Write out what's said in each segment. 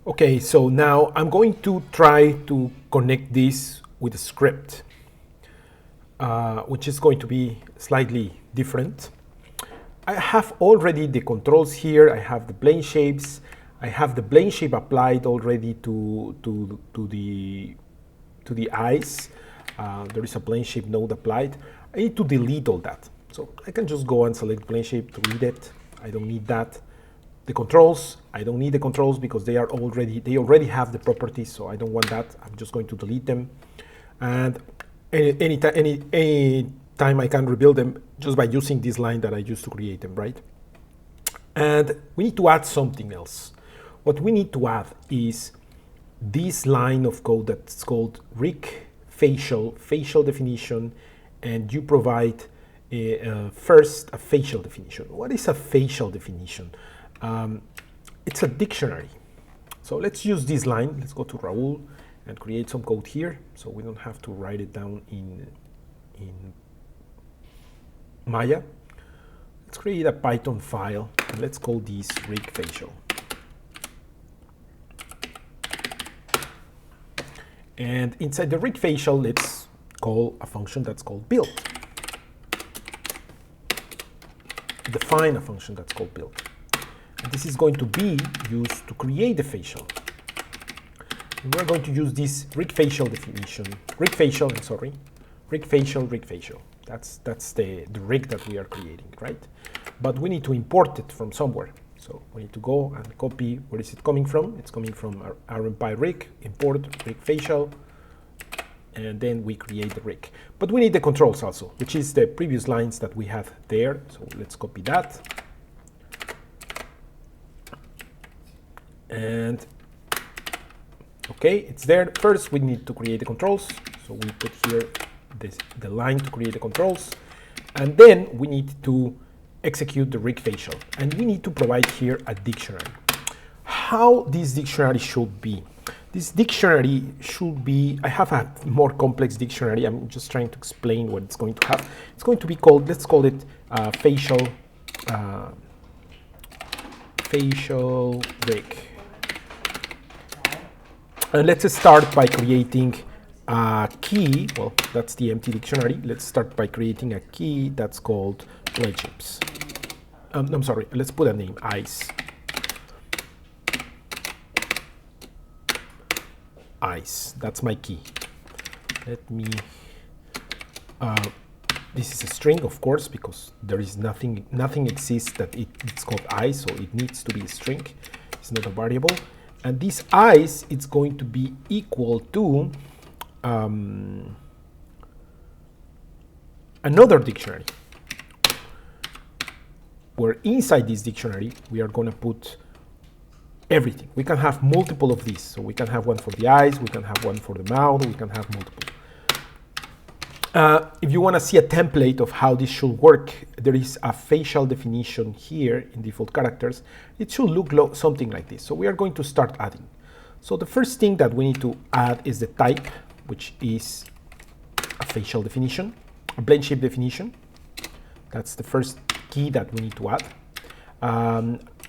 Okay, so now I'm going to try to connect this with a script, which is going to be slightly different. I have already the controls here. I have the blend shapes. I have the blend shape applied already to the eyes. There is a blend shape node applied. I need to delete all that. So I can just go and select blend shape, delete it. I don't need that. The controls, I don't need the controls because they already have the properties, so I don't want that. I'm just going to delete them. And any time I can rebuild them just by using this line that I used to create them, right? And we need to add something else. What we need to add is this line of code that's called rig facial definition, and you provide first a facial definition. What is a facial definition? It's a dictionary. So let's use this line. Let's go to Raul and create some code here, so we don't have to write it down in Maya. Let's create a Python file, and let's call this rig facial. And inside the rig facial, let's call a function that's called build. Define a function that's called build. And this is going to be used to create the facial. And we're going to use this rig facial definition. Rig facial. That's the rig that we are creating, right? But we need to import it from somewhere. So we need to go and copy. Where is it coming from? It's coming from our RMPY rig, import rig facial, and then we create the rig. But we need the controls also, which is the previous lines that we have there. So let's copy that. And okay, it's there. First, we need to create the controls. So we put here the line to create the controls. And then we need to execute the rig facial. And we need to provide here a dictionary. How this dictionary should be? This dictionary should be, I have a more complex dictionary. I'm just trying to explain what it's going to have. It's going to be called, let's call it facial rig. And let's start by creating a key. Well, that's the empty dictionary. Let's start by creating a key that's called blendshaapes. I'm sorry, let's put a name, eyes. Eyes, that's my key. Let me, this is a string, of course, because there is nothing exists that it's called eyes, so it needs to be a string. It's not a variable. And this eyes, it's going to be equal to another dictionary, where inside this dictionary, we are going to put everything. We can have multiple of these. So we can have one for the eyes, we can have one for the mouth, we can have multiple. If you want to see a template of how this should work, there is a facial definition here in default characters. It should look something like this. So we are going to start adding. So the first thing that we need to add is the type, which is a facial definition, a blend shape definition. That's the first key that we need to add.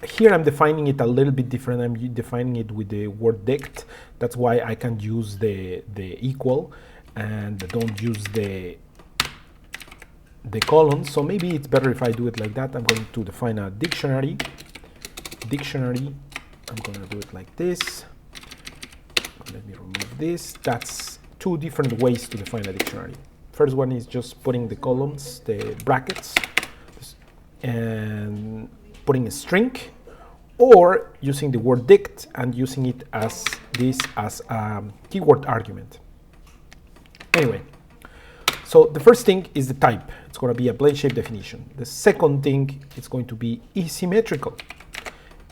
Here I'm defining it a little bit different. I'm defining it with the word dict. That's why I can use the equal and don't use the colon. So maybe it's better if I do it like that. I'm going to define a dictionary. I'm going to do it like this. Let me remove this. That's two different ways to define a dictionary. First one is just putting the columns, the brackets, and putting a string, or using the word dict and using it as a keyword argument. Anyway, so the first thing is the type. It's going to be a blend shape definition. The second thing is going to be asymmetrical.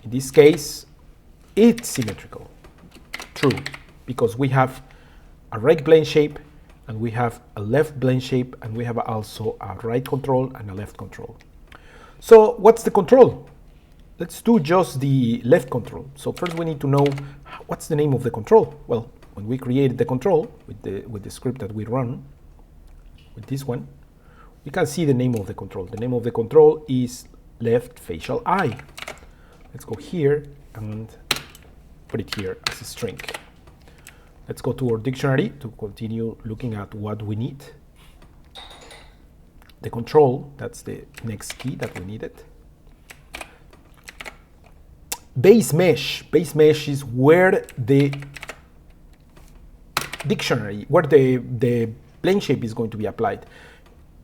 In this case, it's symmetrical. True, because we have a right blend shape, and we have a left blend shape, and we have also a right control and a left control. So what's the control? Let's do just the left control. So first we need to know what's the name of the control. Well, when we created the control with the script that we run, with this one, we can see the name of the control. The name of the control is left facial eye. Let's go here and put it here as a string. Let's go to our dictionary to continue looking at what we need. The control, that's the next key that we needed. Base mesh is where the dictionary, where the plane shape is going to be applied.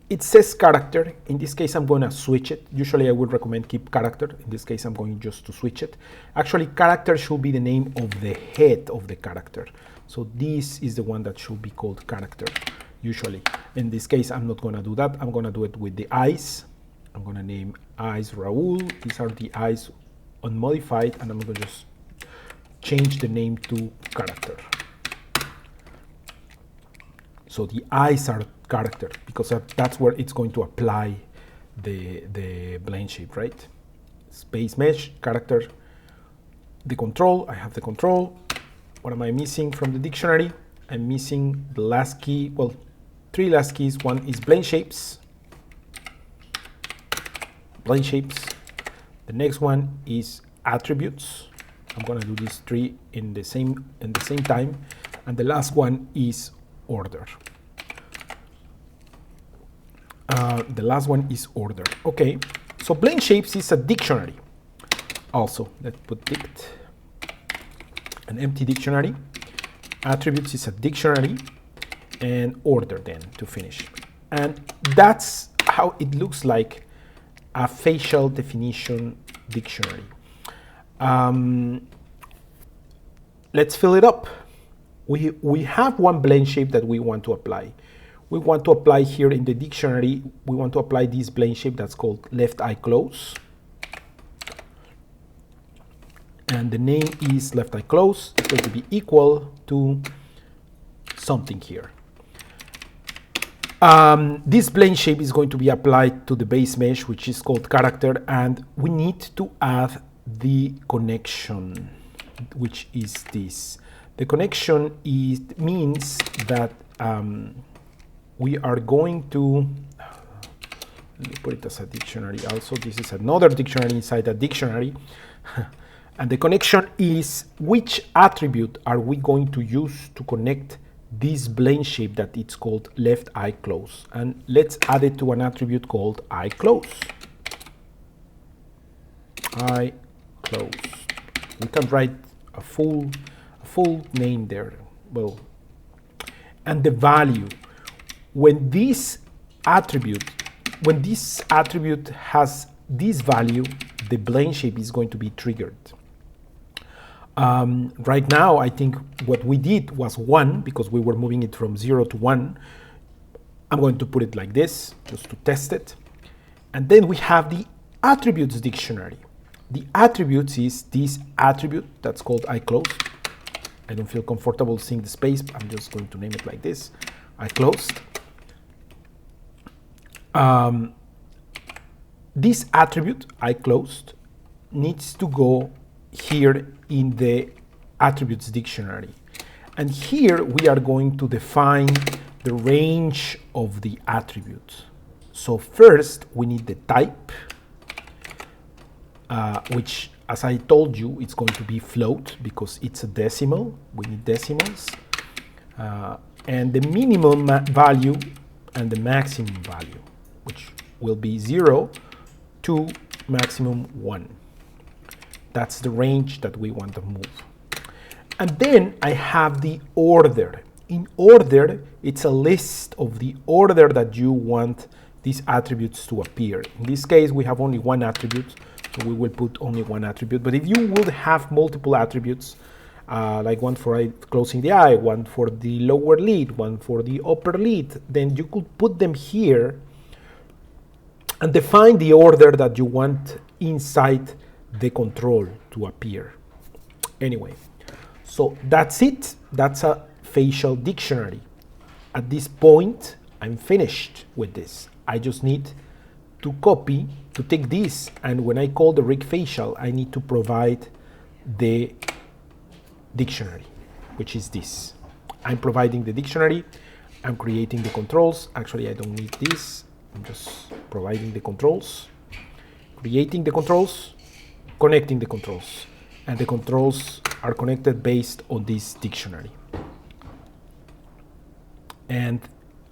It says character. In this case, I'm going to switch it. Usually I would recommend keep character. In this case, I'm going just to switch it. Actually, character should be the name of the head of the character. So this is the one that should be called character, usually. In this case, I'm not going to do that. I'm going to do it with the eyes. I'm going to name eyes Raul. These are the eyes unmodified, and I'm going to just change the name to character. So the eyes are character, because that's where it's going to apply the blend shape, right? Space mesh, character, the control. I have the control. What am I missing from the dictionary? I'm missing the last key. Well, 3 last keys. One is blend shapes. Blend shapes. The next one is attributes. I'm gonna do these 3 in the same time. And the last one is order. The last one is order. Okay, so blend shapes is a dictionary. Also, let's put dict, an empty dictionary. Attributes is a dictionary, and order then to finish. And that's how it looks like a facial definition dictionary. Let's fill it up. We have one blend shape that we want to apply. We want to apply here in the dictionary, we want to apply this blend shape that's called left eye close. And the name is left eye close. It's going to be equal to something here. This blend shape is going to be applied to the base mesh, which is called character, and we need to add the connection, which is this. The connection means that we are going to, let me put it as a dictionary also. This is another dictionary inside a dictionary. And the connection is which attribute are we going to use to connect this blend shape that it's called left eye close. And let's add it to an attribute called eye close. Eye close. We can write a full name there. Well, and the value. When this attribute has this value, the blend shape is going to be triggered. Right now, I think what we did was 1, because we were moving it from 0 to 1. I'm going to put it like this, just to test it. And then we have the attributes dictionary. The attributes is this attribute that's called eye close. I don't feel comfortable seeing the space, but I'm just going to name it like this, eye closed. This attribute, eye closed, needs to go here in the attributes dictionary. And here we are going to define the range of the attributes. So first we need the type, which, as I told you, it's going to be float because it's a decimal. We need decimals. And the minimum value and the maximum value, which will be 0 to maximum 1. That's the range that we want to move. And then I have the order. In order, it's a list of the order that you want these attributes to appear. In this case, we have only one attribute, so we will put only one attribute. But if you would have multiple attributes, like one for closing the eye, one for the lower lid, one for the upper lid, then you could put them here and define the order that you want inside the control to appear. Anyway, so that's it. That's a facial dictionary. At this point, I'm finished with this. I just need to take this, and when I call the rig facial, I need to provide the dictionary, which is this. I'm providing the dictionary, I'm creating the controls. Actually, I don't need this. I'm just providing the controls, creating the controls, connecting the controls, and the controls are connected based on this dictionary. And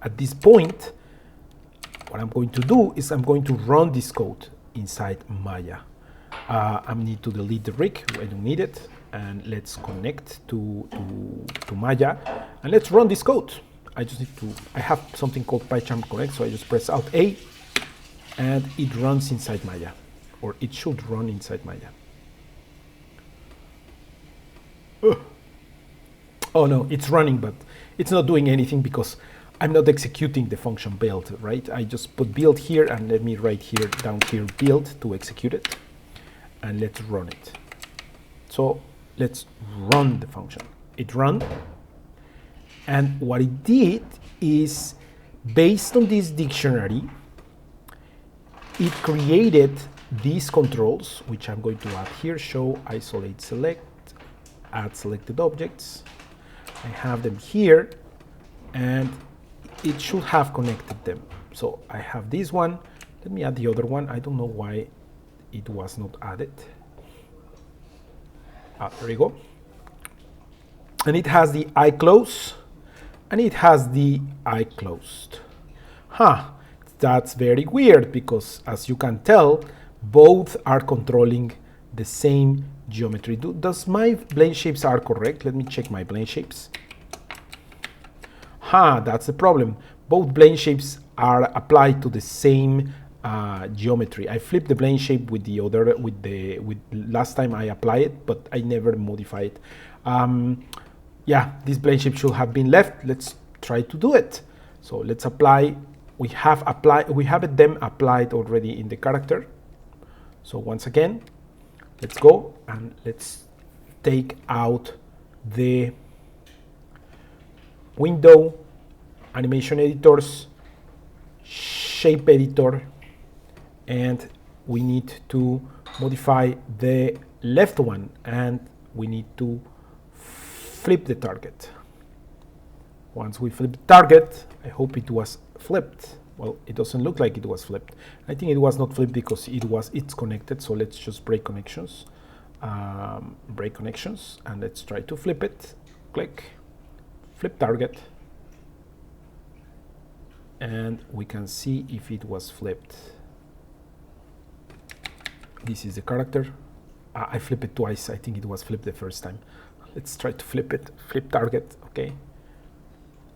at this point, what I'm going to do is I'm going to run this code inside Maya. I need to delete the rig, I don't need it, and let's connect to Maya, and let's run this code. I just need to, I have something called PyCharm Connect, so I just press Alt A, and it runs inside Maya, or it should run inside Maya. Oh no, it's running, but it's not doing anything because I'm not executing the function build, right? I just put build here, and let me write here, down here, build to execute it, and let's run it. So let's run the function. It ran, and what it did is, based on this dictionary, it created these controls, which I'm going to add here: show, isolate, select, add selected objects. I have them here, and it should have connected them. So I have this one. Let me add the other one. I don't know why it was not added. There we go. And it has the I close, and it has the I closed. That's very weird, because as you can tell, both are controlling the same geometry. Does my blend shapes are correct? Let me check my blend shapes. That's the problem. Both blend shapes are applied to the same geometry. I flipped the blend shape with the other, with last time I applied it, but I never modify it. Yeah, this blend shape should have been left. Let's try to do it. So let's apply. We have them applied already in the character. So once again, let's go and let's take out the window, animation editors, shape editor, and we need to modify the left one, and we need to flip the target. Once we flip the target, I hope it was flipped. Well, it doesn't look like it was flipped. I think it was not flipped because it's connected. So let's just break connections, and let's try to flip it. Click, flip target, and we can see if it was flipped. This is the character. I flipped it twice. I think it was flipped the first time. Let's try to flip it. Flip target.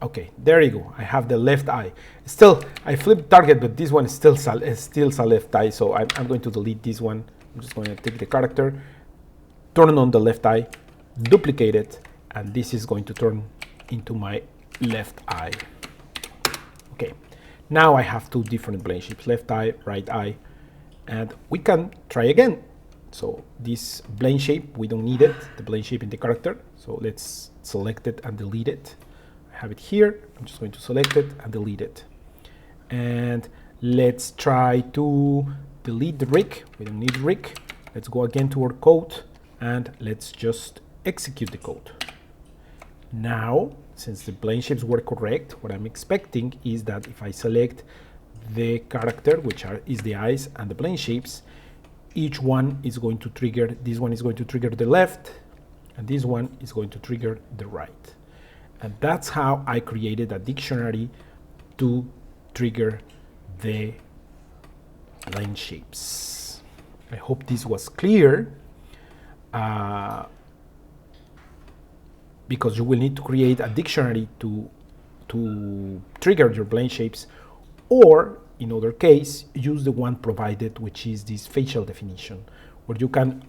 Okay, there you go. I have the left eye. Still, I flipped target, but this one is still a left eye. So I'm going to delete this one. I'm just going to take the character, turn on the left eye, duplicate it, and this is going to turn into my left eye. Okay, now I have two different blend shapes, left eye, right eye, and we can try again. So this blend shape, we don't need it, the blend shape in the character. So let's select it and delete it. I have it here. I'm just going to select it and delete it. And let's try to delete the rig. We don't need rig. Let's go again to our code and let's just execute the code. Now, since the blend shapes were correct, what I'm expecting is that if I select the character, which is the eyes and the blend shapes, each one is going to trigger, this one is going to trigger the left, and this one is going to trigger the right. And that's how I created a dictionary to trigger the blend shapes. I hope this was clear, because you will need to create a dictionary to trigger your blend shapes, or in other case, use the one provided, which is this facial definition, where you can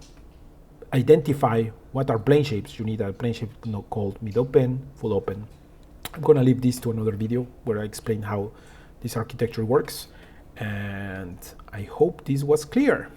identify what are blend shapes. You need a blend shape called mid open, full open. I'm going to leave this to another video where I explain how this architecture works, and I hope this was clear.